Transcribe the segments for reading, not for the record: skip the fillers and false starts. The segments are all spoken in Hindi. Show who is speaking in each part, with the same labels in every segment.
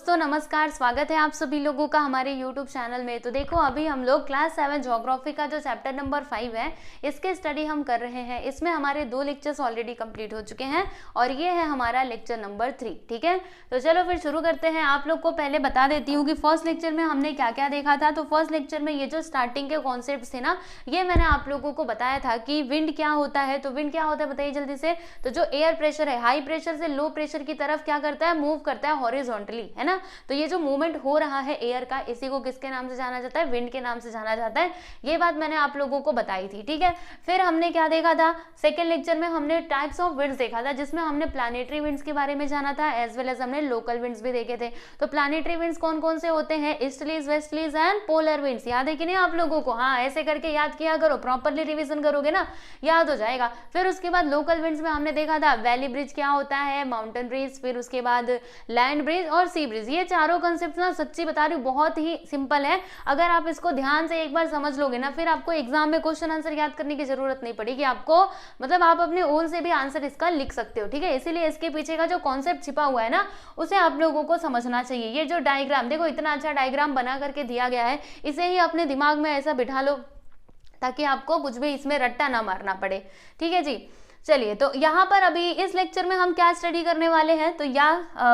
Speaker 1: दोस्तों नमस्कार, स्वागत है आप सभी लोगों का हमारे YouTube चैनल में। तो देखो अभी हम लोग क्लास 7 ज्योग्राफी का जो चैप्टर नंबर 5 है इसके स्टडी हम कर रहे हैं। इसमें हमारे 2 लेक्चर्स ऑलरेडी कंप्लीट हो चुके हैं और ये है हमारा लेक्चर नंबर 3। ठीक है, तो चलो फिर शुरू करते हैं। आप लोग को पहले बता देती हूँ कि फर्स्ट लेक्चर में हमने क्या क्या देखा था। तो फर्स्ट लेक्चर में ये जो स्टार्टिंग के कॉन्सेप्ट थे ना, ये मैंने आप लोगों को बताया था कि विंड क्या होता है। तो विंड क्या होता है बताइए जल्दी से। तो जो एयर प्रेशर है हाई प्रेशर से लो प्रेशर की तरफ क्या करता है, मूव करता है हॉरिजॉन्टली, है ना। तो ये जो मूवमेंट हो रहा है एयर का, इसी को किसके नाम से जाना जाता है, विंड के नाम से जाना जाता है। ये बात मैंने आप लोगों को बताई थी। ठीक है, फिर हमने क्या देखा था, सेकेंड लेक्चर में हमने टाइप्स ऑफ विंड्स देखा था, जिसमें हमने प्लानिटरी विंड्स के बारे में जाना था, एज वेल एज हमने लोकल विंड्स भी देखे थे। तो प्लानिटरी विंड्स कौन कौन से होते हैं, easterlies, westerlies and polar winds. याद है कि नहीं आप लोगों को? हाँ, ऐसे करके याद किया करो, प्रॉपरली रिविजन करोगे ना याद हो जाएगा। फिर उसके बाद लोकल विंड्स में हमने देखा था वैली ब्रिज क्या होता है, माउंटेन ब्रिज, फिर उसके बाद लैंड ब्रिज और सी ब्रिज। ये चारों कंसेप्ट ना सच्ची बता रही हूँ बहुत ही सिंपल है। अगर आप इसको ध्यान से एक बार समझ लोगे ना, फिर आपको एग्जाम में क्वेश्चन आंसर याद करने की जरूरत नहीं पड़ेगी आपको, मतलब आप अपने ओन से भी आंसर इसका लिख सकते हो। ठीक है, इसीलिए इसके पीछे का जो कॉन्सेप्ट छिपा हुआ है ना, उसे आप लोगों को समझना चाहिए। ये जो डायग्राम देखो, इतना अच्छा डायग्राम बना करके दिया गया है, इसे ही अपने दिमाग में ऐसा बिठा लो ताकि आपको कुछ भी इसमें रट्टा ना मारना पड़े। ठीक है जी, चलिए। तो यहाँ पर अभी इस लेक्चर में हम क्या स्टडी करने वाले हैं, तो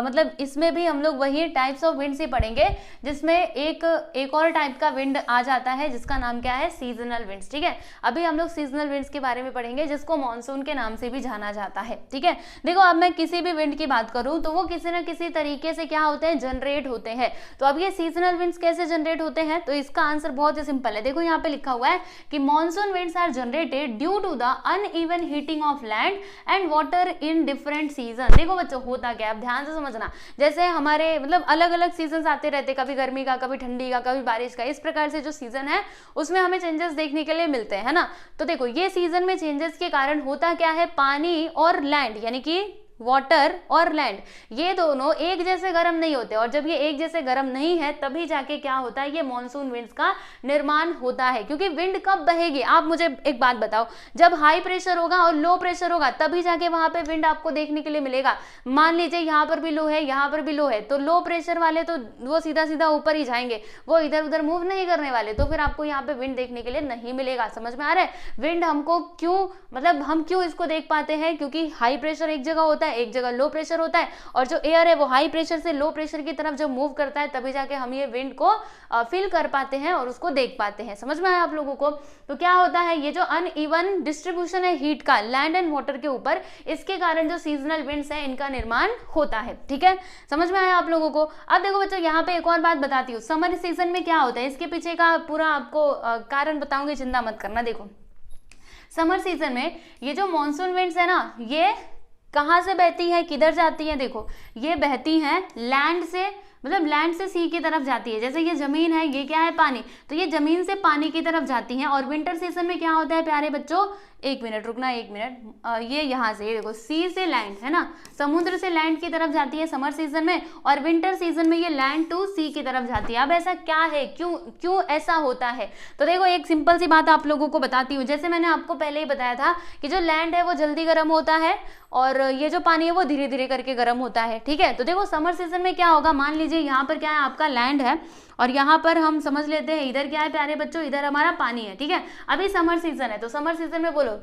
Speaker 1: मतलब इसमें भी हम लोग वही टाइप्स ऑफ विंड्स ही पढ़ेंगे, जिसमें एक और टाइप का विंड आ जाता है जिसका नाम क्या है, सीजनल विंड्स। ठीक है, अभी हम लोग सीजनल विंड्स के बारे में पढ़ेंगे, जिसको मानसून के नाम से भी जाना जाता है। ठीक है, देखो अब मैं किसी भी विंड की बात करूं तो वो किसी न किसी तरीके से क्या होते हैं, जनरेट होते हैं। तो अब ये सीजनल विंड्स कैसे जनरेट होते हैं, तो इसका आंसर बहुत ही सिंपल है। देखो यहाँ पे लिखा हुआ है कि monsoon winds are generated due to the uneven heating of land and water in different season. देखो बच्चों होता क्या है, अब ध्यान से समझना। जैसे हमारे मतलब अलग अलग सीजन आते रहते, कभी गर्मी का, कभी ठंडी का, कभी बारिश का। इस प्रकार से जो सीजन है उसमें हमें चेंजेस देखने के लिए मिलते हैं, है ना। तो देखो ये सीजन में चेंजेस के कारण होता क्या है, पानी और लैंड यानी कि वाटर और लैंड, ये दोनों एक जैसे गर्म नहीं होते। और जब ये एक जैसे गर्म नहीं है तभी जाके क्या होता है, ये मॉनसून विंड्स का निर्माण होता है। क्योंकि विंड कब बहेगी, आप मुझे एक बात बताओ, जब हाई प्रेशर होगा और लो प्रेशर होगा तभी जाके वहां पे विंड आपको देखने के लिए मिलेगा। मान लीजिए यहाँ पर भी लो है, यहाँ पर भी लो है, तो लो प्रेशर वाले तो वो सीधा सीधा ऊपर ही जाएंगे, वो इधर उधर मूव नहीं करने वाले, तो फिर आपको यहाँ पे विंड देखने के लिए नहीं मिलेगा। समझ में आ रहा है? विंड हमको क्यों, मतलब हम क्यों इसको देख पाते हैं, क्योंकि हाई प्रेशर एक जगह होता है, एक जगह लो प्रेशर होता है, और जो एयर है वो हाई प्रेशर से लो प्रेशर की तरफ जब मूव करता है तभी जाके हम ये विंड को फील कर पाते हैं और उसको देख पाते हैं। समझ में आया आप लोगों को? तो क्या होता है, ये जो अनइवन डिस्ट्रीब्यूशन है हीट का लैंड एंड वाटर के ऊपर, इसके कारण जो सीजनल विंड्स है इनका निर्माण होता है। ठीक है, समझ में आया आप लोगों को? अब देखो बच्चों यहाँ पे एक और बात बताती हूँ, समर सीजन में क्या होता है, इसके पीछे का पूरा आपको कारण बताऊंगी, चिंता मत करना। देखो समर सीजन में ये जो मॉनसून विंड्स है ना, ये कहाँ से बहती है, किधर जाती है, देखो ये बहती है लैंड से, मतलब लैंड से सी की तरफ जाती है। जैसे ये जमीन है, ये क्या है, पानी, तो ये जमीन से पानी की तरफ जाती है। और विंटर सीजन में क्या होता है प्यारे बच्चों, एक मिनट रुकना, एक मिनट, ये यहाँ से देखो सी से लैंड, है ना, समुद्र से लैंड की तरफ जाती है समर सीजन में, और विंटर सीजन में ये लैंड टू सी की तरफ जाती है। अब ऐसा क्या है, क्यों ऐसा होता है, तो देखो एक सिंपल सी बात आप लोगों को बताती हूँ। जैसे मैंने आपको पहले ही बताया था कि जो लैंड है वो जल्दी गर्म होता है और ये जो पानी है वो धीरे धीरे करके गर्म होता है। ठीक है, तो देखो समर सीजन में क्या होगा, मान लीजिए यहाँ पर क्या है, आपका लैंड है और यहाँ पर हम समझ लेते हैं इधर क्या है प्यारे बच्चों, इधर हमारा पानी है। ठीक है, अभी समर सीजन है, तो समर सीजन में बोलो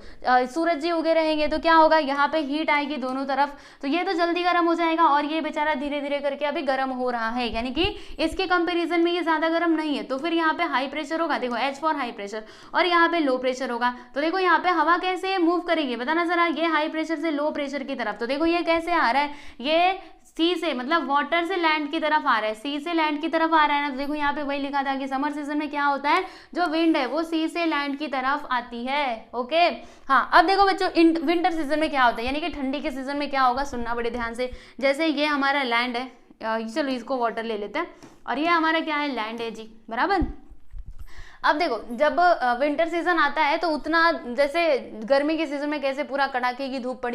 Speaker 1: सूरज जी उगे रहेंगे, तो क्या होगा, यहाँ पे हीट आएगी दोनों तरफ, तो ये तो जल्दी गर्म हो जाएगा और ये बेचारा धीरे धीरे करके अभी गर्म हो रहा है, यानी कि इसके कंपेरिजन में ये ज्यादा गर्म नहीं है। तो फिर यहाँ पे हाई प्रेशर होगा, देखो एच फॉर हाई प्रेशर, और यहाँ पे लो प्रेशर होगा। तो देखो यहाँ पे हवा कैसे मूव करेगी, बताना जरा, ये हाई प्रेशर से लो प्रेशर की तरफ। तो देखो ये कैसे आ रहा है, ये सी से, मतलब वाटर से लैंड की तरफ आ रहा है, सी से लैंड की तरफ आ रहा है ना। तो देखो यहाँ पे वही लिखा था कि समर सीजन में क्या होता है, जो विंड है वो सी से लैंड की तरफ आती है। ओके, हाँ। अब देखो बच्चों विंटर सीजन में क्या होता है, यानी कि ठंडी के सीजन में क्या होगा, सुनना बड़े ध्यान से। जैसे ये हमारा लैंड है, चलो इसको वाटर ले लेते हैं, और ये हमारा क्या है, लैंड है जी, बराबर। अब देखो जब विंटर सीजन आता है तो उतना, जैसे गर्मी के सीजन में कैसे पूरा कड़ाके की धूप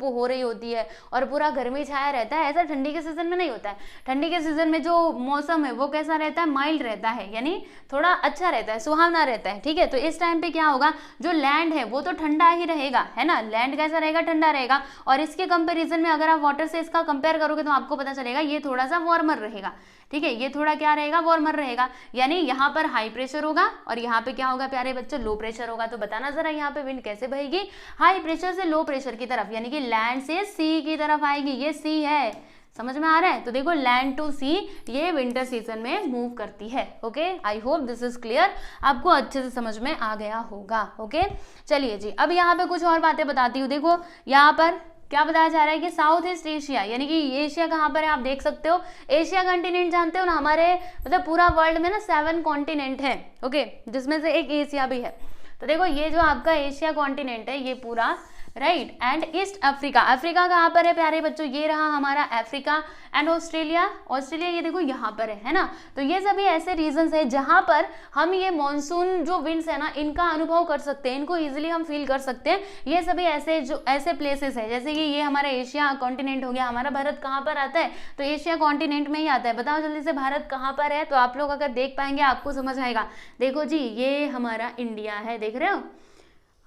Speaker 1: हो रही होती है और पूरा गर्मी छाया रहता है, ऐसा ठंडी के सीजन में नहीं होता है। ठंडी के सीजन में जो मौसम है वो कैसा रहता है, माइल्ड रहता है, यानी थोड़ा अच्छा रहता है, सुहावना रहता है, ठीक है। तो इस टाइम पे क्या होगा, जो लैंड है वो तो ठंडा ही रहेगा, है ना, लैंड कैसा रहेगा, ठंडा रहेगा। और इसके कंपेरिजन में अगर आप वाटर से इसका कंपेयर करोगे तो आपको पता चलेगा ये थोड़ा सा वार्मर रहेगा, ठीक है, ये थोड़ा क्या रहेगा, वार्मर रहेगा। यानी यहाँ पर हाई प्रेशर होगा और यहाँ पे क्या होगा प्यारे बच्चों, लो प्रेशर होगा। तो बताना जरा यहाँ पे विंड कैसे बहेगी, हाई प्रेशर से लो प्रेशर की तरफ, यानी कि लैंड से सी की तरफ आएगी। ये सी है, समझ में आ रहा है। तो देखो लैंड टू सी ये विंटर सीजन में मूव करती है। Okay, I hope this is clear, आपको अच्छे से समझ में आ गया होगा। ओके, चलिए जी, अब यहाँ पे कुछ और बातें बताती हूँ। देखो यहाँ पर क्या बताया जा रहा है कि साउथ ईस्ट एशिया, यानी कि एशिया कहाँ पर है आप देख सकते हो, एशिया कॉन्टिनेंट जानते हो ना, हमारे मतलब पूरा वर्ल्ड में ना 7 कॉन्टिनेंट है, ओके, जिसमें से एक एशिया भी है। तो देखो ये जो आपका एशिया कॉन्टिनेंट है ये पूरा, right, and east Africa, Africa कहाँ पर है प्यारे बच्चों, ये रहा हमारा अफ्रीका। एंड ऑस्ट्रेलिया, ऑस्ट्रेलिया ये देखो यहाँ पर है ना। तो ये सभी ऐसे रीजन्स है जहां पर हम ये मॉनसून जो विंड्स है ना इनका अनुभव कर सकते हैं, इनको इजीली हम फील कर सकते हैं। ये सभी ऐसे प्लेसेस है, जैसे कि ये हमारा एशिया कॉन्टिनेंट हो गया। हमारा भारत कहाँ पर आता है, तो एशिया कॉन्टिनेंट में ही आता है। बताओ जल्दी से भारत कहाँ पर है, तो आप लोग अगर देख पाएंगे आपको समझ आएगा। देखो जी ये हमारा इंडिया है, देख रहे हो,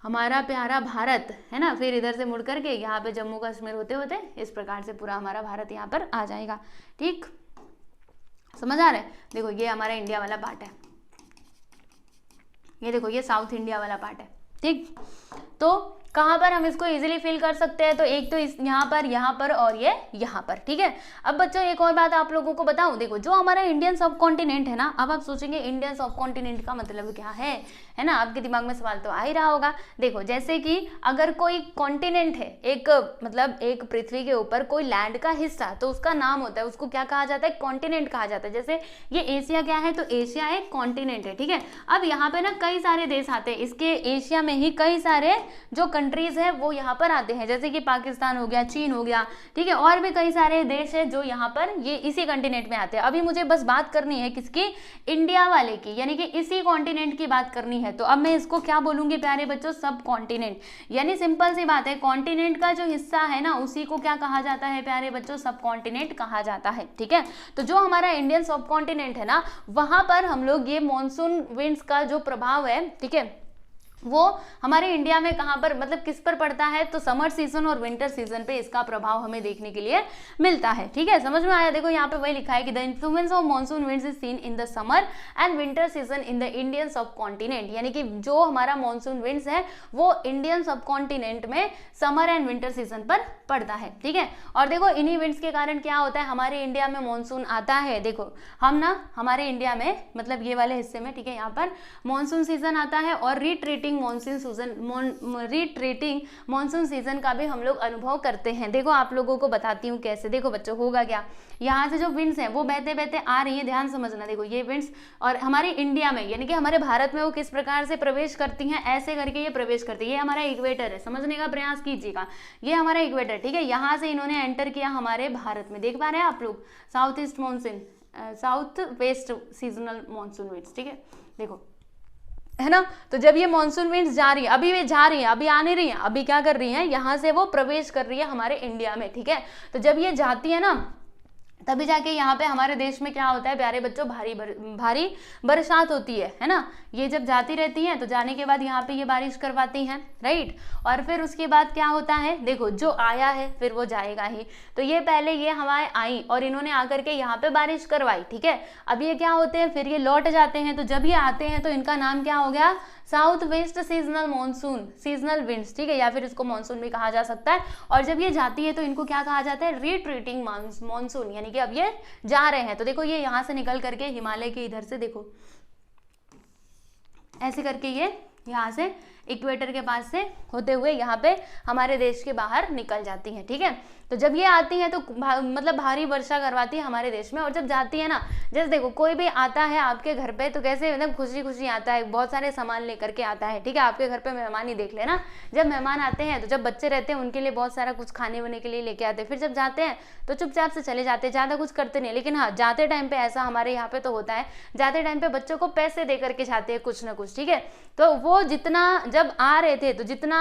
Speaker 1: हमारा प्यारा भारत है ना। फिर इधर से मुड़ करके यहाँ पे जम्मू कश्मीर होते होते इस प्रकार से पूरा हमारा भारत यहाँ पर आ जाएगा। ठीक, समझ आ रहा है। देखो ये हमारा इंडिया वाला पार्ट है, ये देखो ये साउथ इंडिया वाला पार्ट है। ठीक, तो कहाँ पर हम इसको इजीली फील कर सकते हैं, तो एक तो इस यहाँ पर और ये यहाँ पर। ठीक है, अब बच्चों एक और बात आप लोगों को बताऊं, देखो जो हमारा इंडियन सब कॉन्टिनेंट है ना, अब आप सोचेंगे इंडियन सब कॉन्टिनेंट का मतलब क्या है ना, आपके दिमाग में सवाल तो आ ही रहा होगा। देखो जैसे कि अगर कोई कॉन्टिनेंट है, एक मतलब एक पृथ्वी के ऊपर कोई लैंड का हिस्सा, तो उसका नाम होता है, उसको क्या कहा जाता है, कॉन्टिनेंट कहा जाता है। जैसे ये एशिया क्या है, तो एशिया एक कॉन्टिनेंट है। ठीक है, अब यहाँ पे ना कई सारे देश आते हैं, इसके एशिया में ही कई सारे जो कंट्रीज है वो यहाँ पर आते हैं, जैसे कि पाकिस्तान हो गया, चीन हो गया, ठीक है, और भी कई सारे देश है जो यहाँ पर ये इसी कॉन्टिनेंट में आते हैं। अभी मुझे बस बात करनी है किसकी, इंडिया वाले की, यानी कि इसी कॉन्टिनेंट की बात करनी है। तो अब मैं इसको क्या बोलूंगी प्यारे बच्चों, सब कॉन्टिनेंट, यानी सिंपल सी बात है, कॉन्टिनेंट का जो हिस्सा है ना उसी को क्या कहा जाता है प्यारे बच्चों, सब कॉन्टिनेंट कहा जाता है। ठीक है, तो जो हमारा इंडियन सब कॉन्टिनेंट है ना, वहां पर हम लोग ये मॉनसून विंड्स का जो प्रभाव है, ठीक है, वो हमारे इंडिया में कहां पर, मतलब किस पर पड़ता है, तो समर सीजन और विंटर सीजन पे इसका प्रभाव हमें देखने के लिए मिलता है। ठीक है, समझ में आया। देखो यहाँ पे वही लिखा है कि the influence of monsoon winds is seen in the summer and winter season in the Indian सब कॉन्टिनेंट, यानी कि जो हमारा मॉनसून विंड्स है वो इंडियन सब कॉन्टिनेंट में समर एंड विंटर सीजन पर पड़ता है। ठीक है, और देखो इन्हीं विंड्स के कारण क्या होता है, हमारे इंडिया में मॉनसून आता है। देखो हम ना हमारे इंडिया में, मतलब ये वाले हिस्से में, ठीक है, यहाँ पर मॉनसून सीजन आता है और रिट्रीटिंग मॉनसून सीजन का भी हम लोग अनुभव करते हैं। देखो आप लोगों को बताती हूँ कैसे। देखो बच्चों होगा क्या, यहाँ से जो विंड्स हैं वो बहते बहते आ रही है, ध्यान समझना। देखो ये विंड्स और हमारे इंडिया में, यानी कि हमारे भारत में वो किस प्रकार से प्रवेश करती हैं, ऐसे करके ये प्रवेश करती है। ये हमारा इक्वेटर है, समझने का प्रयास कीजिएगा, ये हमारा इक्वेटर। ठीक है, यहाँ से इन्होंने एंटर किया हमारे भारत में, देख पा रहे हैं आप लोग, south east monsoon, south west seasonal monsoon winds. ठीक है, देखो है ना, तो जब ये मॉनसून विंड्स जा रही है, अभी वे जा रही है, अभी आ नहीं रही है, अभी क्या कर रही है, यहाँ से वो प्रवेश कर रही है हमारे इंडिया में। ठीक है, तो जब ये जाती है ना तभी जाके यहाँ पे हमारे देश में क्या होता है प्यारे बच्चों, भारी बरसात होती है ना। ये जब जाती रहती हैं तो जाने के बाद यहाँ पे ये बारिश करवाती हैं, राइट, और फिर उसके बाद क्या होता है, देखो जो आया है फिर वो जाएगा ही। तो ये पहले ये हवाएं आई और इन्होंने आकर के यहाँ पे बारिश करवाई। ठीक है, अब ये क्या होते हैं, फिर ये लौट जाते हैं। तो जब ये आते हैं तो इनका नाम क्या हो गया, south west seasonal monsoon, seasonal winds. ठीक है, या फिर इसको मॉनसून भी कहा जा सकता है। और जब ये जाती है तो इनको क्या कहा जाता है, रिट्रीटिंग मॉनसून, यानी कि अब ये जा रहे हैं। तो देखो ये यहाँ से निकल करके हिमालय के इधर से, देखो ऐसे करके ये यहाँ से इक्वेटर के पास से होते हुए यहाँ पे हमारे देश के बाहर निकल जाती हैं, ठीक है। तो जब ये आती है तो मतलब भारी वर्षा करवाती है हमारे देश में, और जब जाती है ना, जैसे देखो कोई भी आता है आपके घर पे तो कैसे मतलब खुशी खुशी आता है, बहुत सारे सामान लेकर के आता है, ठीक है। आपके घर पे मेहमान ही देख लेना, जब मेहमान आते हैं तो जब बच्चे रहते हैं उनके लिए बहुत सारा कुछ खाने वाने के लिए लेके आते हैं, फिर जब जाते हैं तो चुपचाप से चले जाते हैं, ज़्यादा कुछ करते नहीं। लेकिन हाँ, जाते टाइम पे ऐसा हमारे यहाँ पे तो होता है, जाते टाइम पे बच्चों को पैसे दे करके जाते हैं कुछ ना कुछ, ठीक है। तो वो जितना जब आ रहे थे तो जितना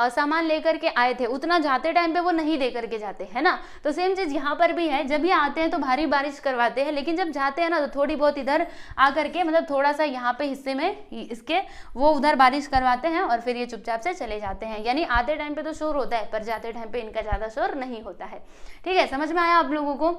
Speaker 1: सामान लेकर के आए थे उतना जाते टाइम पे वो नहीं दे करके जाते, है ना। तो सेम चीज यहाँ पर भी है, जब ये आते हैं तो भारी बारिश करवाते हैं, लेकिन जब जाते हैं ना तो थोड़ी बहुत इधर आकर के मतलब थोड़ा सा यहाँ पे हिस्से में इसके वो उधर बारिश करवाते हैं और फिर ये चुपचाप से चले जाते हैं। यानी आते टाइम पे तो शोर होता है पर जाते टाइम पे इनका ज्यादा शोर नहीं होता है, ठीक है। समझ में आया आप लोगों को?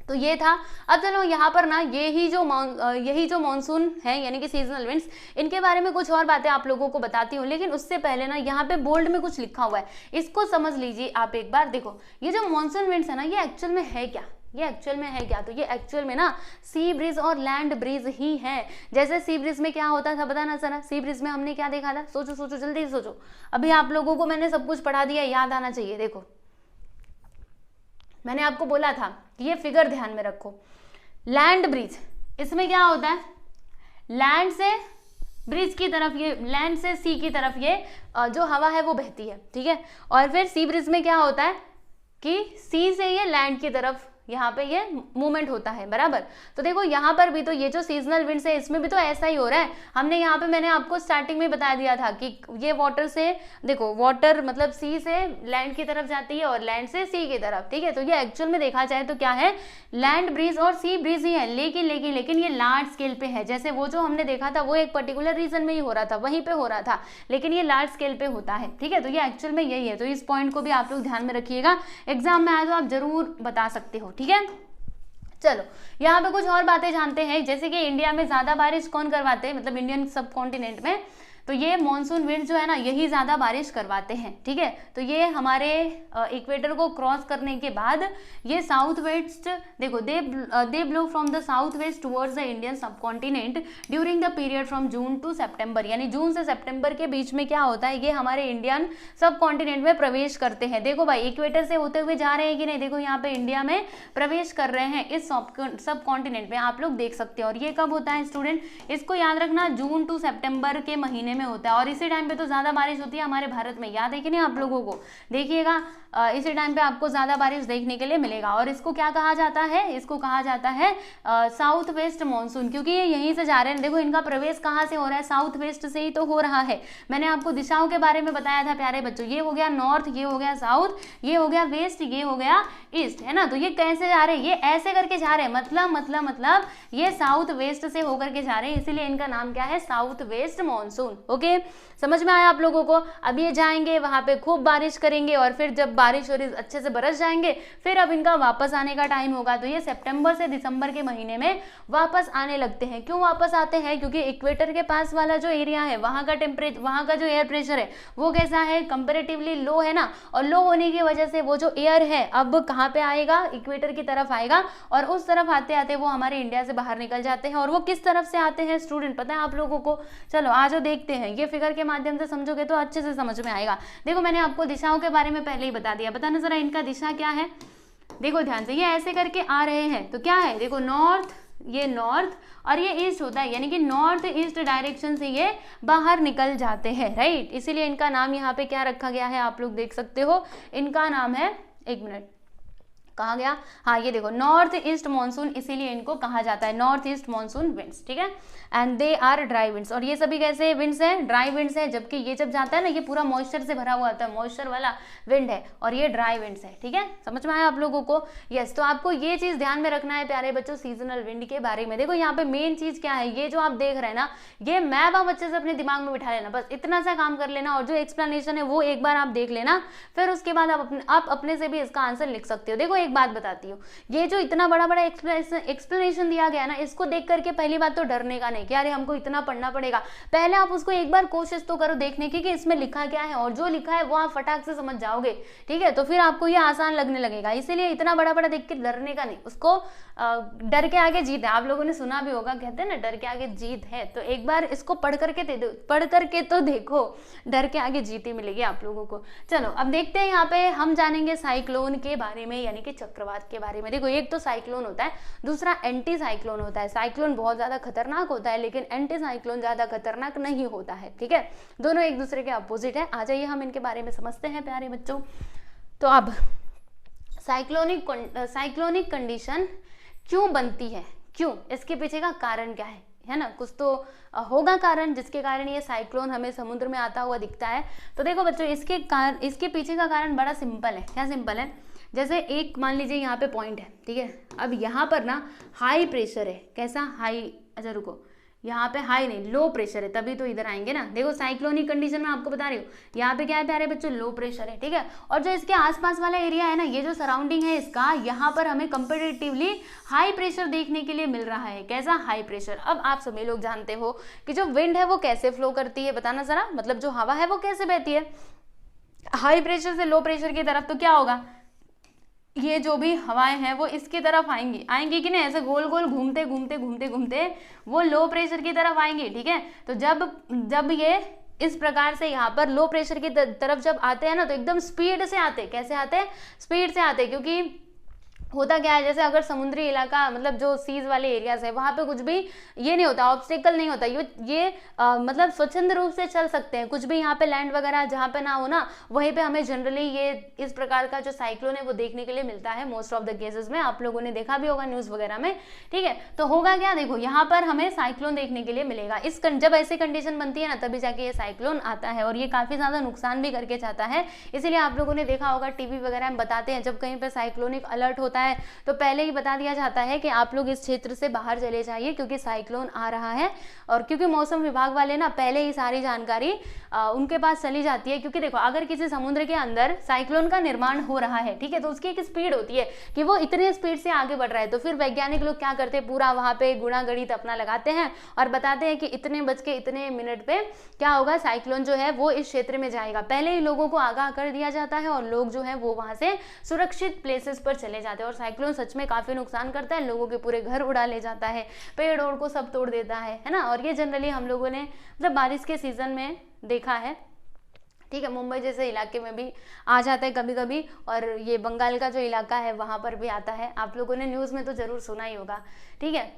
Speaker 1: तो ये था। अब चलो यहाँ पर ना यही जो मॉनसून है यानी कि सीजनल विंड्स, इनके बारे में कुछ और बातें आप लोगों को बताती हूँ, लेकिन उससे पहले ना यहाँ पे बोल्ड में कुछ लिखा हुआ है, इसको समझ लीजिए आप एक बार। देखो ये जो मॉनसून विंड्स है ना, ये एक्चुअल में है क्या, ये एक्चुअल में है क्या? तो ये एक्चुअल में ना सी ब्रिज और लैंड ब्रिज ही है। जैसे सी ब्रिज में क्या होता था बताना जरा, सी ब्रिज में हमने क्या देखा था, सोचो सोचो जल्दी सोचो, अभी आप लोगों को मैंने सब कुछ पढ़ा दिया, याद आना चाहिए। देखो मैंने आपको बोला था ये फिगर ध्यान में रखो, लैंड ब्रिज, इसमें क्या होता है, लैंड से ब्रिज की तरफ, ये लैंड से सी की तरफ ये जो हवा है वो बहती है, ठीक है। और फिर सी ब्रिज में क्या होता है कि सी से ये लैंड की तरफ यहाँ पे ये मूवमेंट होता है, बराबर। तो देखो यहाँ पर भी तो ये जो सीजनल विंड्स है इसमें भी तो ऐसा ही हो रहा है। हमने यहाँ पे मैंने आपको स्टार्टिंग में बता दिया था कि ये वाटर से, देखो वाटर मतलब सी से लैंड की तरफ जाती है और लैंड से सी की तरफ, ठीक है। तो ये एक्चुअल में देखा जाए तो क्या है, लैंड ब्रिज और सी ब्रिज ही है, लेकिन लेकिन लेकिन ये लार्ज स्केल पे है। जैसे वो जो हमने देखा था वो एक पर्टिकुलर रीजन में ही हो रहा था, वहीं पे हो रहा था, लेकिन ये लार्ज स्केल पे होता है, ठीक है। तो ये एक्चुअल में यही है, तो इस पॉइंट को भी आप लोग ध्यान में रखिएगा, एग्जाम में आए तो आप जरूर बता सकते हो, ठीक है। चलो यहाँ पे कुछ और बातें जानते हैं, जैसे कि इंडिया में ज्यादा बारिश कौन करवाते हैं, मतलब इंडियन सब कॉन्टिनेंट में, तो ये मॉनसून विंड जो है ना यही ज्यादा बारिश करवाते हैं, ठीक है। तो ये हमारे इक्वेटर को क्रॉस करने के बाद ये साउथ वेस्ट, देखो they blow from the south west towards the Indian subcontinent during the period from June to September, यानी जून से सितंबर के बीच में क्या होता है, ये हमारे इंडियन सब कॉन्टिनेंट में प्रवेश करते हैं। देखो भाई इक्वेटर से होते हुए जा रहे हैं कि नहीं, देखो यहाँ पे इंडिया में प्रवेश कर रहे हैं इस सब कॉन्टिनेंट में, आप लोग देख सकते हो। और ये कब होता है स्टूडेंट, इसको याद रखना, जून टू सितंबर के महीने में होता है, और इसी टाइम पे तो ज्यादा बारिश होती है हमारे भारत में, याद है कि नहीं आप लोगों को, देखिएगा इसी टाइम पे आपको ज्यादा बारिश देखने के लिए मिलेगा। और इसको क्या कहा जाता है, इसको कहा जाता है साउथ वेस्ट मानसून, क्योंकि ये यहीं से जा रहे हैं। देखो इनका प्रवेश कहाँ से हो रहा है, साउथ वेस्ट से ही तो हो रहा है। मैंने आपको दिशाओं के बारे में बताया था प्यारे बच्चों, ये हो गया नॉर्थ, ये हो गया साउथ, ये हो गया वेस्ट, ये हो गया ईस्ट, है ना। तो ये कैसे जा रहे हैं, ये ऐसे करके जा रहे हैं, मतलब ये साउथ वेस्ट से होकर के जा रहे हैं, इसीलिए इनका नाम क्या है, साउथ वेस्ट मानसून। ओके, समझ में आया आप लोगों को। अब ये जाएंगे वहां पे खूब बारिश करेंगे, और फिर जब बारिश और अच्छे से बरस जाएंगे फिर अब इनका वापस आने का टाइम होगा। तो ये सितंबर से दिसंबर के महीने में वापस आने लगते हैं। क्यों वापस आते हैं, क्योंकि इक्वेटर के पास वाला जो एरिया है वहां का टेम्परेचर, वहां का जो एयर प्रेशर है वो कैसा है, कंपेरेटिवली लो है ना, और लो होने की वजह से वो जो एयर है अब कहाँ पे आएगा, इक्वेटर की तरफ आएगा, और उस तरफ आते आते वो हमारे इंडिया से बाहर निकल जाते हैं। और वो किस तरफ से आते हैं स्टूडेंट, पता है आप लोगों को? चलो आज देखते हैं, ये फिगर के माध्यम से समझोगे तो अच्छे से समझ में आएगा। देखो मैंने आपको दिशाओं के बारे में पहले ही बता दिया, बताना जरा इनका दिशा क्या है। देखो ध्यान से, ये ऐसे करके आ रहे हैं तो क्या है, देखो नॉर्थ, ये नॉर्थ और ये ईस्ट होता है, यानी कि नॉर्थ ईस्ट डायरेक्शन से ये बाहर निकल जाते हैं, राइट। इसीलिए इनका नाम यहाँ पे क्या रखा गया है, आप लोग देख सकते हो, इनका नाम है, एक मिनट कहा गया, हाँ ये देखो नॉर्थ ईस्ट मानसून, इसीलिए इनको कहा जाता है नॉर्थ ईस्ट मानसून विंड्स, ठीक है। And they are dry winds, और ये सभी कैसे विंड्स हैं, ड्राई विंड्स है, जबकि ये जब जाता है ना ये पूरा मॉइस्चर से भरा हुआ होता है, मॉइस्चर वाला विंड है, और ये ड्राई विंड्स है, ठीक है। समझ में आया आप लोगों को? यस, तो आपको ये चीज ध्यान में रखना है प्यारे बच्चों सीजनल विंड के बारे में। देखो यहाँ पे मेन चीज क्या है, ये जो आप देख रहे हैं ना, ये मैप आप अच्छे से अपने दिमाग में बिठा लेना, बस इतना सा काम कर लेना, और जो एक्सप्लेनेशन है वो एक बार आप देख लेना, फिर उसके बाद आप अपने से भी इसका आंसर लिख सकते हो। देखो एक बात बताती हूँ, ये जो इतना बड़ा बड़ा एक्सप्लेनेशन दिया गया ना, इसको देख करके पहली बात तो डरने का नहीं कि अरे हमको इतना पढ़ना पड़ेगा। पहले आप उसको एक बार कोशिश तो करो देखने की कि इसमें लिखा क्या है, और जो लिखा है वो आप फटाक से समझ जाओगे, ठीक है, तो फिर आपको ये आसान लगने लगेगा। इसीलिए इतना बड़ा बड़ा देख के डरने का नहीं, उसको डर के आगे जीत है। आप लोगों ने सुना भी होगा, कहते हैं ना डर के आगे जीत है। तो एक बार इसको पढ़ करके तो देखो, डर के आगे जीत ही मिलेगी आप लोगों को। चलो अब देखते हैं, यहाँ पे हम जानेंगे साइक्लोन के बारे में, यानी कि चक्रवात के बारे में। देखो एक तो साइक्लोन होता है, दूसरा एंटी साइक्लोन होता है। साइक्लोन बहुत ज्यादा खतरनाक होता है, लेकिन एंटी साइक्लोन ज्यादा खतरनाक नहीं होता है, ठीक है, दोनों एक दूसरे के अपोजिट है। आ जाइए हम इनके बारे में समझते हैं प्यारे बच्चों। तो अब साइक्लोनिक कंडीशन क्यों बनती है, क्यों, इसके पीछे का कारण क्या है ना, कुछ तो होगा कारण जिसके कारण ये साइक्लोन हमें समुद्र में आता हुआ दिखता है। तो देखो बच्चों, इसके पीछे का कारण बड़ा सिंपल है। क्या सिंपल है? जैसे एक मान लीजिए यहाँ पे पॉइंट है, ठीक है, अब यहाँ पर ना हाई प्रेशर है। कैसा हाई? अच्छा रुको, यहाँ पे हाई नहीं, लो प्रेशर है, तभी तो इधर आएंगे ना। देखो साइक्लोनिक कंडीशन में आपको बता रही हूँ, यहाँ पे क्या है प्यारे बच्चों, लो प्रेशर है, ठीक है। और जो इसके आसपास वाला एरिया है ना, ये जो सराउंडिंग है इसका, यहाँ पर हमें कंपेरेटिवली हाई प्रेशर देखने के लिए मिल रहा है। कैसा? High pressure. अब आप सभी लोग जानते हो कि जो विंड है वो कैसे फ्लो करती है, बताना जरा, मतलब जो हवा है वो कैसे बहती है हाई प्रेशर से लो प्रेशर की तरफ। तो क्या होगा, ये जो भी हवाएं हैं वो इसकी तरफ आएंगी कि नहीं, ऐसे गोल गोल घूमते घूमते घूमते घूमते वो लो प्रेशर की तरफ आएंगी, ठीक है। तो जब ये इस प्रकार से यहाँ पर लो प्रेशर की तरफ जब आते हैं ना, तो एकदम स्पीड से आते। कैसे आते? स्पीड से आते, क्योंकि होता क्या है, जैसे अगर समुद्री इलाका, मतलब जो सीज वाले एरियाज है, वहां पे कुछ भी ये नहीं होता, ऑब्स्टेकल नहीं होता, ये मतलब स्वच्छंद रूप से चल सकते हैं। कुछ भी यहाँ पे लैंड वगैरह जहाँ पे ना हो ना, वहीं पे हमें जनरली ये इस प्रकार का जो साइक्लोन है वो देखने के लिए मिलता है मोस्ट ऑफ द केसेस में। आप लोगों ने देखा भी होगा न्यूज वगैरह में, ठीक है। तो होगा क्या, देखो यहाँ पर हमें साइक्लोन देखने के लिए मिलेगा। जब ऐसी कंडीशन बनती है ना, तभी जाके ये साइक्लोन आता है, और ये काफी ज्यादा नुकसान भी करके जाता है। इसीलिए आप लोगों ने देखा होगा टीवी वगैरह में बताते हैं, जब कहीं पे साइक्लोनिक अलर्ट होता है तो पहले ही बता दिया जाता है कि आप लोग इस क्षेत्र से बाहर चले जाइए, क्योंकि साइक्लोन आ रहा है। और क्योंकि मौसम विभाग वाले ना पहले ही सारी जानकारी उनके पास चली जाती है, क्योंकि देखो अगर किसी समुद्र के अंदर साइक्लोन का निर्माण हो रहा है, ठीक है, तो उसकी एक स्पीड होती है कि वो इतने स्पीड से आगे बढ़ रहा है। तो फिर वैज्ञानिक लोग क्या करते हैं, पूरा वहां पे गुणा गणित अपना लगाते हैं और बताते हैं कि इतने बज के इतने मिनट पे क्या होगा, साइक्लोन जो है वो इस क्षेत्र में जाएगा। पहले ही लोगों को आगाह कर दिया जाता है, और लोग जो है वो वहां से सुरक्षित प्लेसेस पर चले जाते हैं। और साइक्लोन सच में काफी नुकसान करता है, लोगों के पूरे घर उड़ा ले जाता है, पेड़ ओड़ को सब तोड़ देता है ना। और ये जनरली हम लोगों ने मतलब बारिश के सीजन में देखा है, ठीक है, मुंबई जैसे इलाके में भी आ जाता है कभी कभी, और ये बंगाल का जो इलाका है वहां पर भी आता है। आप लोगों ने न्यूज में तो जरूर सुना ही होगा, ठीक है।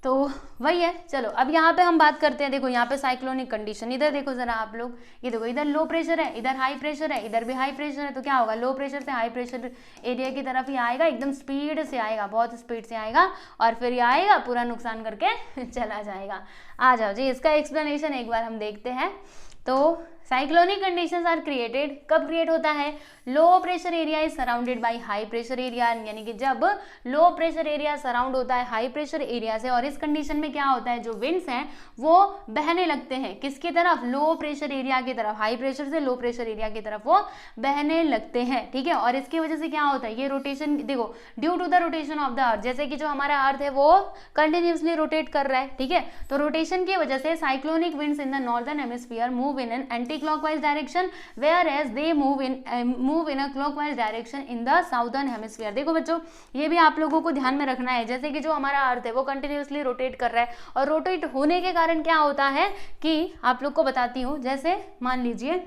Speaker 1: तो वही है। चलो अब यहाँ पे हम बात करते हैं, देखो यहाँ पे साइक्लोनिक कंडीशन, इधर देखो जरा आप लोग, ये देखो इधर लो प्रेशर है, इधर हाई प्रेशर है, इधर भी हाई प्रेशर है। तो क्या होगा, लो प्रेशर से हाई प्रेशर एरिया की तरफ ही आएगा, एकदम स्पीड से आएगा, बहुत स्पीड से आएगा, और फिर ये आएगा पूरा नुकसान करके चला जाएगा। आ जाओ जी, इसका एक्सप्लेनेशन एक बार हम देखते हैं। तो साइक्लोनिक कंडीशंस आर क्रिएटेड, कब क्रिएट होता है, low pressure area is surrounded by high pressure area, यानी कि जब लो प्रेशर एरिया सराउंड होता है हाई प्रेशर एरिया से। और इस कंडीशन में क्या होता है, जो विंड्स हैं वो बहने लगते हैं, किसकी तरफ, लो प्रेशर एरिया की तरफ, हाई प्रेशर से लो प्रेशर एरिया की तरफ वो बहने लगते हैं, ठीक है। और इसकी वजह से क्या होता है, ये रोटेशन, देखो due to the rotation of the earth, जैसे कि जो हमारा अर्थ है वो कंटिन्यूसली रोटेट कर रहा है, ठीक है। तो रोटेशन की वजह से cyclonic winds in the northern hemisphere move in an anti clockwise direction, whereas they move in a clockwise direction in the southern hemisphere। देखो बच्चों, ये भी आप लोगों को ध्यान में रखना है, जैसे कि जो हमारा अर्थ है वो कंटिन्यूसली रोटेट कर रहा है, और रोटेट होने के कारण क्या होता है कि आप लोग को बताती हूँ, जैसे मान लीजिए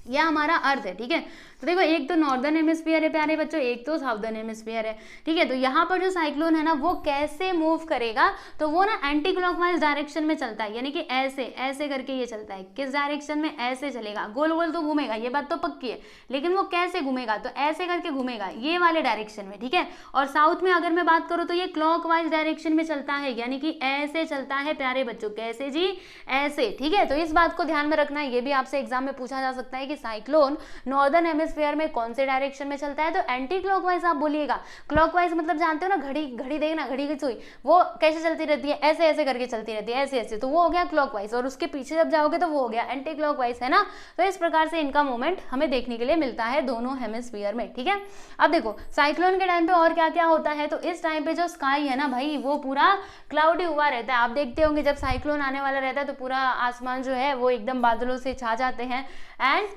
Speaker 1: यह हमारा अर्थ है, ठीक है। तो देखो एक तो नॉर्दर्न हेमिस्फीयर है प्यारे बच्चों, एक तो साउदर्न हेमिस्फीयर है, ठीक है। तो यहाँ पर जो साइक्लोन है ना वो कैसे मूव करेगा, तो वो ना एंटी क्लॉकवाइज डायरेक्शन में चलता है, यानी कि ऐसे ऐसे करके ये चलता है। किस डायरेक्शन में, ऐसे चलेगा, गोल गोल तो घूमेगा, ये बात तो पक्की है, लेकिन वो कैसे घूमेगा, तो ऐसे करके घूमेगा, ये वाले डायरेक्शन में, ठीक है। और साउथ में अगर मैं बात करूँ तो ये क्लॉकवाइज डायरेक्शन में चलता है, यानी कि ऐसे चलता है प्यारे बच्चों, कैसे जी, ऐसे, ठीक है। तो इस बात को ध्यान में रखना है, ये भी आपसे एग्जाम में पूछा जा सकता है कि साइक्लोन नॉर्दर्न हेमिस्फीयर में कौन से डायरेक्शन में चलता है, तो एंटी क्लॉकवाइज आप बोलिएगा। क्लॉकवाइज मतलब जानते हो ना, घड़ी घड़ी देखना, घड़ी की सुई वो कैसे चलती रहती है, ऐसे ऐसे करके चलती रहती है, ऐसे ऐसे, तो वो हो गया क्लॉकवाइज, और उसके पीछे जब जाओगे तो वो हो गया एंटी क्लॉकवाइज, है ना। तो इस प्रकार से इनका मूवमेंट हमें देखने के लिए मिलता है दोनों हेमिस्फीयर में, ठीक है। अब देखो साइक्लोन के टाइम पे और क्या क्या होता है, तो इस टाइम पे जो स्काई है ना भाई वो पूरा क्लाउडी हुआ रहता है। आप देखते होंगे जब साइक्लोन आने वाला रहता है तो पूरा आसमान जो है वो एकदम बादलों से छा जाते हैं, एंड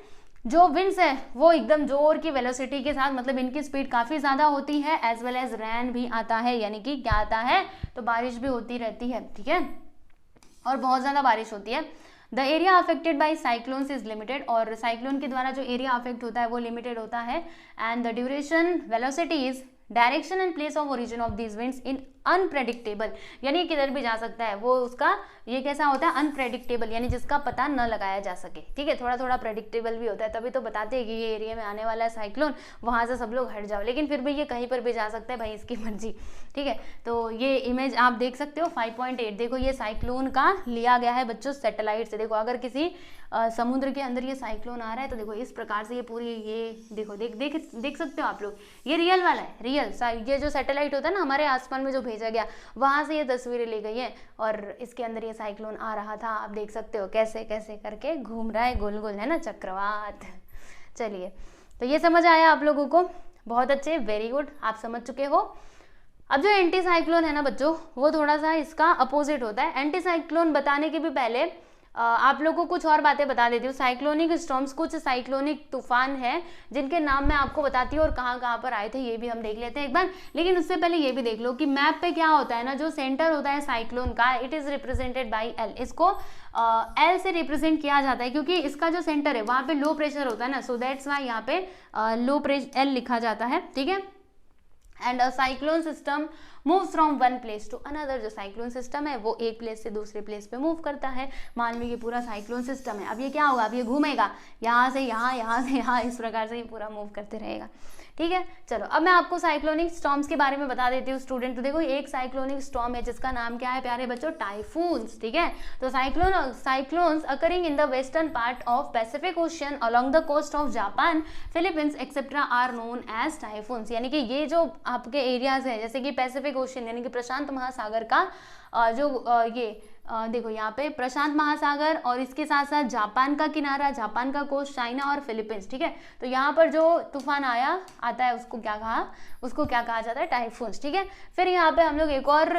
Speaker 1: जो विंड्स है वो एकदम जोर की वेलोसिटी के साथ, मतलब इनकी स्पीड काफ़ी ज़्यादा होती है, एज वेल एज रेन भी आता है, यानी कि क्या आता है, तो बारिश भी होती रहती है, ठीक है, और बहुत ज़्यादा बारिश होती है। The area affected by cyclones is limited, और साइक्लोन के द्वारा जो एरिया अफेक्ट होता है वो लिमिटेड होता है, and the duration velocity is direction and place of origin of these winds in unpredictable, यानी किधर भी जा सकता है वो, उसका ये कैसा होता है, अनप्रेडिक्टेबल, यानी जिसका पता न लगाया जा सके, ठीक है। थोड़ा थोड़ा प्रेडिक्टेबल भी होता है, तभी तो बताते हैं कि ये एरिया में आने वाला है साइक्लोन, वहां से सब लोग हट जाओ, लेकिन फिर भी ये कहीं पर भी जा सकता है भाई, इसकी मर्जी, ठीक है। तो ये इमेज आप देख सकते हो 5.8, देखो ये साइक्लोन का लिया गया है बच्चों सैटेलाइट से। देखो अगर किसी समुद्र के अंदर ये साइक्लोन आ रहा है तो देखो इस प्रकार से ये पूरी, ये देखो देख सकते हो आप लोग, ये रियल वाला है, रियल ये जो सैटेलाइट होता है ना हमारे आसमान में जो भेजा गया, वहां से ये तस्वीरें ली गई हैं, और इसके अंदर ये साइक्लोन आ रहा था, आप देख सकते हो कैसे कैसे करके घूम रहा है गोल गोल, है ना, चक्रवात। चलिए तो ये समझ आया आप लोगों को, बहुत अच्छे, वेरी गुड, आप समझ चुके हो। अब जो एंटी साइक्लोन है ना बच्चों, वो थोड़ा सा इसका अपोजिट होता है। एंटी साइक्लोन बताने के भी पहले आप लोगों को कुछ और बातें बता देती हूँ। साइक्लोनिक स्टॉर्म्स, कुछ साइक्लोनिक तूफान है जिनके नाम मैं आपको बताती हूँ और कहाँ कहाँ पर आए थे ये भी हम देख लेते हैं एक बार। लेकिन उससे पहले ये भी देख लो कि मैप पे क्या होता है ना, जो सेंटर होता है साइक्लोन का, it is represented by L. इसको एल से रिप्रेजेंट किया जाता है क्योंकि इसका जो सेंटर है वहाँ पे लो प्रेशर होता है ना, सो दैट्स वाई यहाँ पे लो प्रेशर एल लिखा जाता है, ठीक है। And a cyclone system moves from one place to another. जो साइक्लोन सिस्टम है वो एक प्लेस से दूसरे प्लेस पे मूव करता है। मान लो ये पूरा साइक्लोन सिस्टम है, अब ये क्या होगा, अब ये घूमेगा यहाँ से यहाँ, यहाँ से यहाँ, इस प्रकार से ये पूरा मूव करते रहेगा, ठीक है। चलो अब मैं आपको साइक्लोनिक स्टॉर्म्स के बारे में बता देती हूँ स्टूडेंट। तो देखो एक साइक्लोनिक स्टॉर्म है जिसका नाम क्या है प्यारे बच्चों, टाइफून्स, ठीक है। तो cyclones occurring in the western part of Pacific Ocean along the coast of Japan, Philippines etcetera are known as typhoons. यानी कि ये जो आपके एरियाज है जैसे कि पैसिफिक ओशियन यानी कि प्रशांत महासागर का देखो यहाँ पे प्रशांत महासागर और इसके साथ साथ जापान का किनारा, जापान का कोस्ट, चाइना और फिलीपींस, ठीक है। तो यहाँ पर जो तूफान आता है उसको क्या कहा जाता है, टाइफून्स, ठीक है। फिर यहाँ पे हम लोग एक और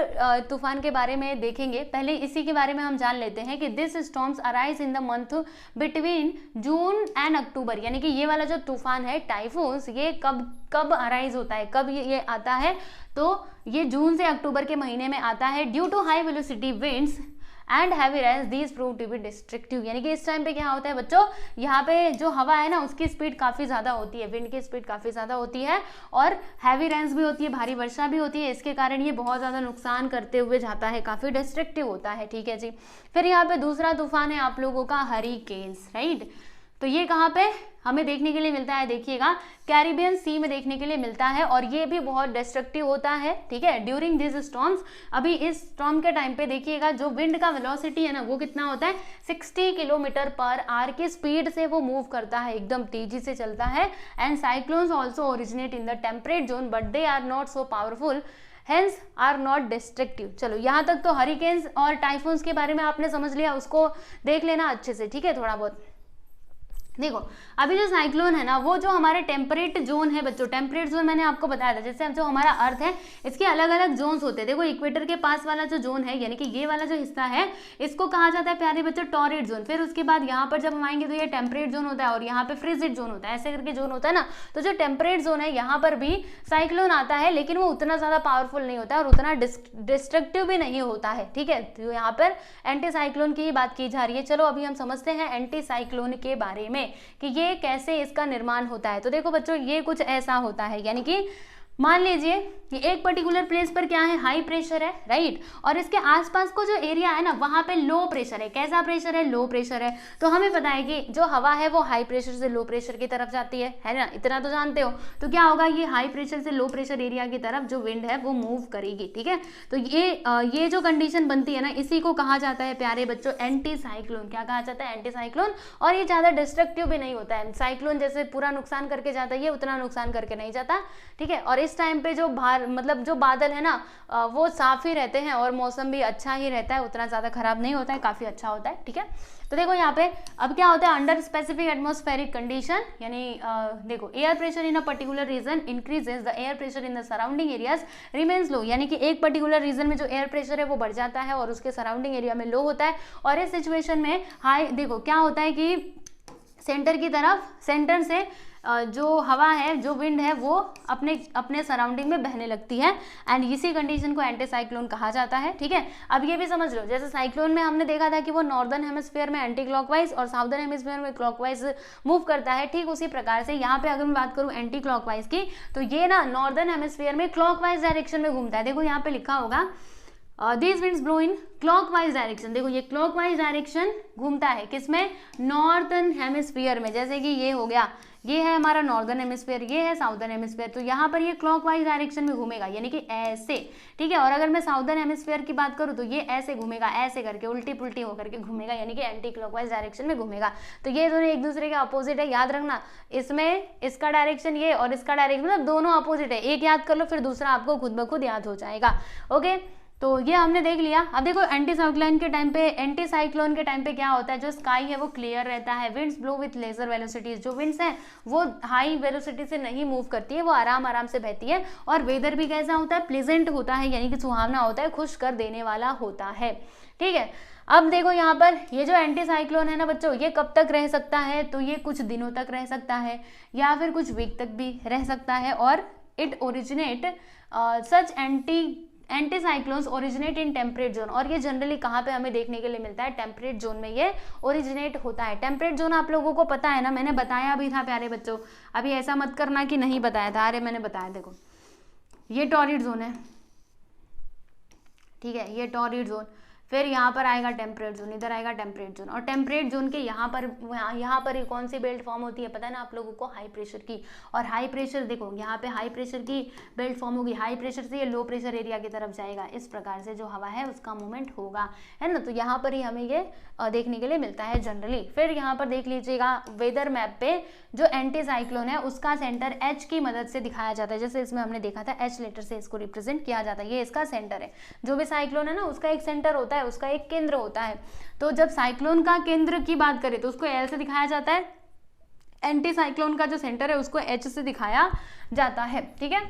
Speaker 1: तूफान के बारे में देखेंगे, पहले इसी के बारे में हम जान लेते हैं कि this storms arise in the month between June and October. यानी कि ये वाला जो तूफान है टाइफून्स, ये कब अराइज होता है, कब ये आता है, तो ये जून से अक्टूबर के महीने में आता है। Due to high velocity winds and heavy rains these prove to be destructive. यानी कि इस टाइम पे क्या होता है बच्चों, यहाँ पे जो हवा है ना उसकी स्पीड काफ़ी ज़्यादा होती है, विंड की स्पीड काफ़ी ज़्यादा होती है और हैवी रेन्स भी होती है, भारी वर्षा भी होती है। इसके कारण ये बहुत ज़्यादा नुकसान करते हुए जाता है, काफ़ी डिस्ट्रक्टिव होता है, ठीक है जी। फिर यहाँ पे दूसरा तूफान है आप लोगों का हरिकेन्स, राइट। तो ये कहाँ पे हमें देखने के लिए मिलता है, देखिएगा कैरिबियन सी में देखने के लिए मिलता है और ये भी बहुत डिस्ट्रक्टिव होता है, ठीक है। ड्यूरिंग दिस स्टॉर्म्स, अभी इस स्टॉर्म के टाइम पे देखिएगा जो विंड का वेलोसिटी है ना वो कितना होता है, 60 किलोमीटर पर आवर की स्पीड से वो मूव करता है, एकदम तेजी से चलता है। And cyclones also originate in the temperate zone but they are not so powerful hence are not destructive. चलो यहाँ तक तो हरिकेन्स और टाइफून्स के बारे में आपने समझ लिया, उसको देख लेना अच्छे से, ठीक है। थोड़ा बहुत देखो अभी जो साइक्लोन है ना वो जो हमारे टेम्परेट जोन है बच्चों, टेम्परेट जोन मैंने आपको बताया था, जैसे जो हमारा अर्थ है इसके अलग अलग जोन्स होते हैं। देखो इक्वेटर के पास वाला जो जोन है यानी कि ये वाला जो हिस्सा है इसको कहा जाता है प्यारे बच्चों टॉरिड जोन। फिर उसके बाद यहाँ पर जब हम आएंगे तो ये टेम्परेट जोन होता है और यहाँ पे फ्रिजिड जोन होता है, ऐसे करके जोन होता है ना। तो जो टेम्परेट जोन है यहाँ पर भी साइक्लोन आता है लेकिन वो उतना ज्यादा पावरफुल नहीं होता है और उतना डिस्ट्रक्टिव भी नहीं होता है, ठीक है। तो यहाँ पर एंटी साइक्लोन की ही बात की जा रही है। चलो अभी हम समझते हैं एंटी साइक्लोन के बारे में कि ये कैसे इसका निर्माण होता है। तो देखो बच्चों ये कुछ ऐसा होता है, यानी कि मान लीजिए कि एक पर्टिकुलर प्लेस पर क्या है, हाई प्रेशर है, राइट, और इसके आसपास को जो एरिया है ना वहां पे लो प्रेशर है। कैसा प्रेशर है, लो प्रेशर है। तो हमें पता है कि जो हवा है वो हाई प्रेशर से लो प्रेशर की तरफ जाती है ना, इतना तो जानते हो। तो क्या होगा, ये हाई प्रेशर से लो प्रेशर एरिया की तरफ जो विंड है वो मूव करेगी, ठीक है। तो ये जो कंडीशन बनती है ना, इसी को कहा जाता है प्यारे बच्चों एंटी साइक्लोन। क्या कहा जाता है, एंटी साइक्लोन। और ये ज्यादा डिस्ट्रक्टिव भी नहीं होता है। साइक्लोन जैसे पूरा नुकसान करके जाता है, ये उतना नुकसान करके नहीं जाता, ठीक है। और इस टाइम पे जो मतलब जो बादल है ना वो साफ ही रहते हैं और मौसम भी अच्छा ही रहता है, उतना ज्यादा खराब नहीं होता है, काफी अच्छा होता है, ठीक है। तो देखो यहाँ पे अब क्या होता है, अंडर स्पेसिफिक एटमॉस्फेरिक कंडीशन, यानी देखो air pressure in a particular region increases, the air pressure in the surrounding areas remains low. यानी कि एक पर्टिकुलर रीजन में जो एयर प्रेशर है वो बढ़ जाता है और उसके सराउंडिंग एरिया में लो होता है। और इस सिचुएशन में हाई, देखो क्या होता है कि सेंटर की तरफ, सेंटर से जो हवा है, जो विंड है वो अपने सराउंडिंग में बहने लगती है, एंड इसी कंडीशन को एंटी साइक्लोन कहा जाता है, ठीक है। अब ये भी समझ लो, जैसे साइक्लोन में हमने देखा था कि वो नॉर्दर्न हेमिस्फीयर में एंटी क्लॉकवाइज और साउदर्न हेमिस्फीयर में क्लॉकवाइज मूव करता है, ठीक उसी प्रकार से यहाँ पे अगर मैं बात करूँ एंटी क्लॉकवाइज की, तो ये ना नॉर्दर्न हेमिस्फीयर में क्लॉकवाइज डायरेक्शन में घूमता है। देखो यहाँ पे लिखा होगा this winds blow in clockwise direction. देखो ये क्लॉकवाइज डायरेक्शन घूमता है किसमें, नॉर्दर्न हेमिस्फीयर में। जैसे कि ये हो गया, ये है हमारा नॉर्दर्न हेमिस्फीयर, ये है साउदर्न हेमिस्फीयर, तो यहाँ पर ये क्लॉकवाइज डायरेक्शन में घूमेगा, यानी कि ऐसे, ठीक है। और अगर मैं साउदर्न हेमिस्फीयर की बात करूँ तो ये ऐसे घूमेगा, ऐसे करके उल्टी पुल्टी होकर के घूमेगा, यानी कि एंटी क्लॉकवाइज डायरेक्शन में घूमेगा। तो ये दोनों एक दूसरे के अपोजिट है, याद रखना। इसमें इसका डायरेक्शन ये और इसका डायरेक्शन, मतलब दोनों अपोजिट है। एक याद कर लो, फिर दूसरा आपको खुद ब खुद याद हो जाएगा, ओके। तो ये हमने देख लिया। अब देखो एंटी साइक्लोन के टाइम पे क्या होता है, जो स्काई है वो क्लियर रहता है, winds blow with lesser velocities. जो विंड्स हैं वो हाई वेलोसिटी से नहीं मूव करती है, वो आराम आराम से बहती है। और वेदर भी कैसा होता है, प्लेजेंट होता है, यानी कि सुहावना होता है, खुश कर देने वाला होता है, ठीक है। अब देखो यहाँ पर ये जो एंटी साइक्लोन है ना बच्चों, ये कब तक रह सकता है, तो ये कुछ दिनों तक रह सकता है या फिर कुछ वीक तक भी रह सकता है। और it originate such anti cyclones originate in temperate zone. और ये जनरली कहाँ पे हमें देखने के लिए मिलता है, टेम्परेट जोन में ये ओरिजिनेट होता है। टेम्परेट जोन आप लोगों को पता है ना, मैंने बताया भी था प्यारे बच्चों, अभी ऐसा मत करना कि नहीं बताया था, अरे मैंने बताया। देखो ये टॉरिड जोन है, ठीक है, ये टॉरिड जोन, फिर यहाँ पर आएगा टेम्परेट जोन, इधर आएगा टेम्परेट जोन। और टेम्परेट जोन के यहाँ पर ही कौन सी बेल्ट फॉर्म होती है पता है ना आप लोगों को, हाई प्रेशर की। और हाई प्रेशर देखो यहाँ पे हाई प्रेशर की बेल्ट फॉर्म होगी, हाई प्रेशर से ये लो प्रेशर एरिया की तरफ जाएगा, इस प्रकार से जो हवा है उसका मूवमेंट होगा, है ना। तो यहाँ पर ही हमें ये देखने के लिए मिलता है जनरली। फिर यहाँ पर देख लीजिएगा वेदर मैप पे जो एंटी साइक्लोन है उसका सेंटर एच की मदद से दिखाया जाता है। जैसे इसमें हमने देखा था एच लेटर से इसको रिप्रेजेंट किया जाता है, ये इसका सेंटर है। जो भी साइक्लोन है ना उसका एक सेंटर होता है, उसका एक केंद्र होता है। तो जब साइक्लोन का केंद्र की बात करें तो उसको एल से दिखाया जाता है, एंटी साइक्लोन का जो सेंटर है उसको एच से दिखाया जाता है, ठीक है।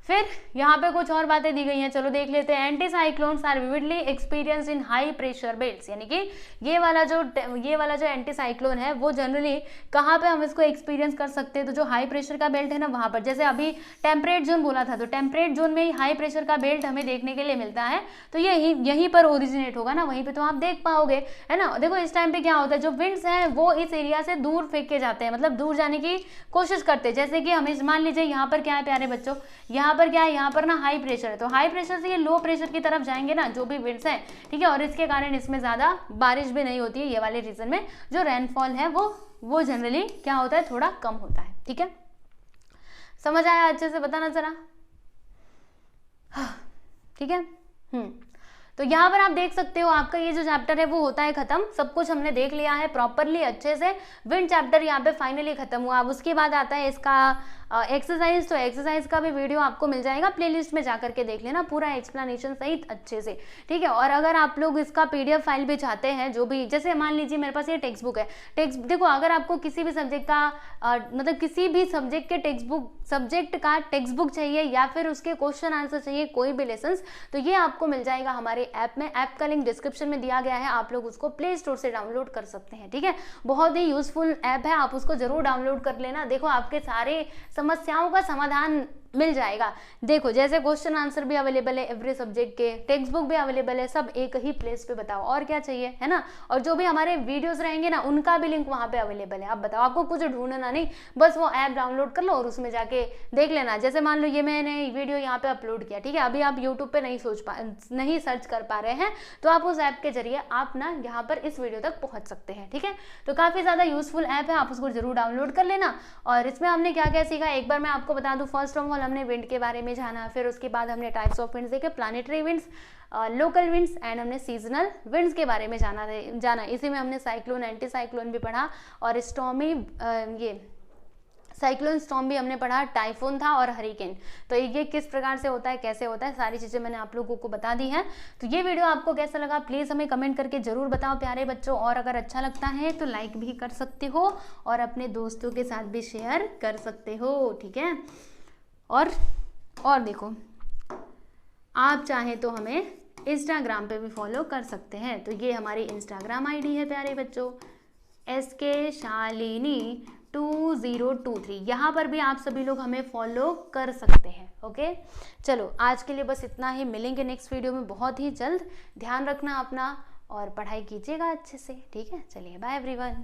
Speaker 1: फिर यहाँ पे कुछ और बातें दी गई हैं, चलो देख लेते हैं। Anti cyclones are vividly experience in high pressure belts, यानी कि ये वाला जो एंटी साइक्लोन है वो जनरली कहाँ पे हम इसको एक्सपीरियंस कर सकते हैं, तो जो हाई प्रेशर का बेल्ट है ना वहाँ पर। जैसे अभी टेम्परेट जोन बोला था, तो टेम्परेट जोन में ही हाई प्रेशर का बेल्ट हमें देखने के लिए मिलता है, तो यहीं पर ओरिजिनेट होगा ना, वहीं पर तो आप देख पाओगे, है ना। देखो इस टाइम पे क्या होता है, जो विंड्स हैं वो इस एरिया से दूर फेंके जाते हैं, मतलब दूर जाने की कोशिश करते हैं। जैसे कि हमें मान लीजिए यहाँ पर क्या है प्यारे बच्चों, यहाँ पर क्या है, यहाँ पर ना हाई प्रेशर है, तो हाई प्रेशर से ये लो प्रेशर की तरफ जाएंगे ना जो भी विंड्स हैं, ठीक है। और इसके कारण इसमें ज्यादा बारिश भी नहीं होती है, ये वाले रीजन में जो रेनफॉल है वो जनरली क्या होता है, थोड़ा कम होता है, ठीक है। समझ आया अच्छे से, बताना जरा, ठीक है। तो यहाँ पर आप देख सकते हो आपका ये जो चैप्टर है वो होता है खत्म। सब कुछ हमने देख लिया है प्रॉपरली अच्छे से, विंड चैप्टर यहाँ पे फाइनली खत्म हुआ। अब उसके बाद आता है इसका एक्सरसाइज। तो एक्सरसाइज का भी वीडियो आपको मिल जाएगा, प्लेलिस्ट में जाकर के देख लेना पूरा एक्सप्लेनेशन सहित अच्छे से, ठीक है। और अगर आप लोग इसका PDF फाइल भी चाहते हैं, जो भी, जैसे मान लीजिए मेरे पास ये टेक्स्ट बुक है, देखो अगर आपको किसी भी सब्जेक्ट का मतलब किसी भी सब्जेक्ट के सब्जेक्ट का टेक्स्ट बुक चाहिए या फिर उसके क्वेश्चन आंसर चाहिए, कोई भी लेसन, तो ये आपको मिल जाएगा हमारे ऐप में। ऐप का लिंक डिस्क्रिप्शन में दिया गया है, आप लोग उसको प्ले स्टोर से डाउनलोड कर सकते हैं, ठीक है। बहुत ही यूजफुल ऐप है, आप उसको जरूर डाउनलोड कर लेना। देखो आपके सारे समस्याओं का समाधान मिल जाएगा। देखो जैसे क्वेश्चन आंसर भी अवेलेबल है एवरी सब्जेक्ट के, टेक्स्ट बुक भी अवेलेबल है, सब एक ही प्लेस पे, बताओ और क्या चाहिए, है ना। और जो भी हमारे वीडियोस रहेंगे ना उनका भी लिंक वहाँ पे अवेलेबल है। अब बताओ, आपको कुछ ढूंढना नहीं, बस वो ऐप डाउनलोड कर लो और उसमें जाके देख लेना। जैसे मान लो ये मैंने वीडियो यहाँ पे अपलोड किया, ठीक है, अभी आप यूट्यूब पे नहीं सर्च कर पा रहे हैं, तो आप उस ऐप के जरिए आप ना यहाँ पर इस वीडियो तक पहुँच सकते हैं, ठीक है। तो काफ़ी ज़्यादा यूजफुल ऐप है, आप उसको जरूर डाउनलोड कर लेना। और इसमें हमने क्या क्या सीखा एक बार मैं आपको बता दूं। फर्स्ट ऑफ ऑल हमने विंड के बारे में जाना, फिर उसके बाद हमने टाइप्स ऑफ विंड्स देखे, planetary winds, local winds and हमने सीजनल विंड्स के बारे में जाना। इसी में हमने साइक्लोन, एंटी साइक्लोन भी पढ़ा, और स्टॉर्मी ये साइक्लोन स्टॉर्म भी हमने पढ़ा, टाइफून था और हरिकेन। तो ये किस प्रकार से होता है, कैसे होता है, सारी चीज़ें मैंने आप लोगों को बता दी हैं। तो ये वीडियो आपको कैसा लगा प्लीज़ हमें कमेंट करके ज़रूर बताओ प्यारे बच्चों, और अगर अच्छा लगता है तो लाइक भी कर सकते हो और अपने दोस्तों के साथ भी शेयर कर सकते हो, ठीक है। और देखो, आप चाहें तो हमें इंस्टाग्राम पे भी फॉलो कर सकते हैं। तो ये हमारी इंस्टाग्राम आईडी है प्यारे बच्चों, SK शालिनी 2023। यहाँ पर भी आप सभी लोग हमें फॉलो कर सकते हैं, ओके। चलो आज के लिए बस इतना ही, मिलेंगे नेक्स्ट वीडियो में बहुत ही जल्द। ध्यान रखना अपना और पढ़ाई कीजिएगा अच्छे से, ठीक है। चलिए बाय एवरीवन।